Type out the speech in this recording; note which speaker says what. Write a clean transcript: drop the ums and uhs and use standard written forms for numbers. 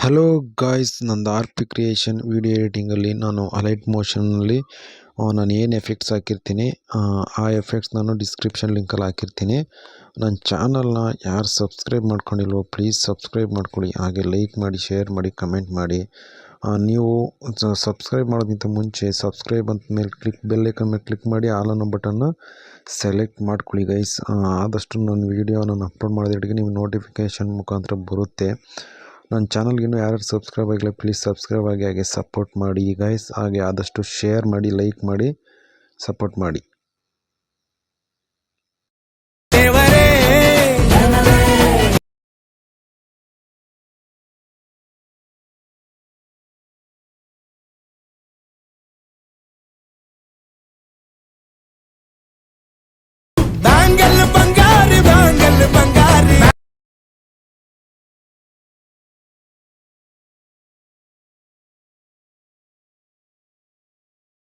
Speaker 1: Hello guys, ನಂದು R P creation video ಎಡಿಟಿಂಗಲ್ಲಿ ನಾನು Alight ಮೋಷನ್ನಲ್ಲಿ ನಾನು ಏನು ಎಫೆಕ್ಟ್ಸ್ ಹಾಕಿರ್ತೀನಿ ಆ ಎಫೆಕ್ಟ್ಸ್ ನಾನು ಡಿಸ್ಕ್ರಿಪ್ಷನ್ ಲಿಂಕಲ್ಲಿ ಹಾಕಿರ್ತೀನಿ. ನನ್ನ ಚಾನಲ್ನ ಯಾರು ಸಬ್ಸ್ಕ್ರೈಬ್ ಮಾಡ್ಕೊಂಡಿಲ್ವೋ ಪ್ಲೀಸ್ ಸಬ್ಸ್ಕ್ರೈಬ್ ಮಾಡ್ಕೊಳ್ಳಿ. ಹಾಗೆ ಲೈಕ್ ಮಾಡಿ, ಶೇರ್ ಮಾಡಿ, ಕಮೆಂಟ್ ಮಾಡಿ. ನೀವು ಸಬ್ಸ್ಕ್ರೈಬ್ ಮಾಡೋದಕ್ಕಿಂತ ಮುಂಚೆ ಸಬ್ಸ್ಕ್ರೈಬ್ ಅಂತ ಮೇಲೆ ಬೆಲ್ ಐಕನ್ ಮೇಲೆ ಕ್ಲಿಕ್ ಮಾಡಿ ಆಲ್ ಅನ್ನೋ ಬಟನ್ನ ಸೆಲೆಕ್ಟ್ ಮಾಡ್ಕೊಳ್ಳಿ ಗೈಸ್. ಆದಷ್ಟು ನನ್ನ ವೀಡಿಯೋ ನಾನು ಅಪ್ಲೋಡ್ ಮಾಡೋದಕ್ಕೆ ನಿಮ್ಗೆ ನೋಟಿಫಿಕೇಷನ್ ಮುಖಾಂತರ ಬರುತ್ತೆ. ನನ್ನ ಚಾನಲ್ಗೆ ಇನ್ನೂ ಯಾರು ಸಬ್ಸ್ಕ್ರೈಬ್ ಆಗಿಲ್ಲ ಪ್ಲೀಸ್ ಸಬ್ಸ್ಕ್ರೈಬ್ ಆಗಿ, ಹಾಗೆ ಸಪೋರ್ಟ್ ಮಾಡಿ ಗೈಸ್. ಹಾಗೆ ಆದಷ್ಟು ಶೇರ್ ಮಾಡಿ, ಲೈಕ್ ಮಾಡಿ, ಸಪೋರ್ಟ್ ಮಾಡಿ.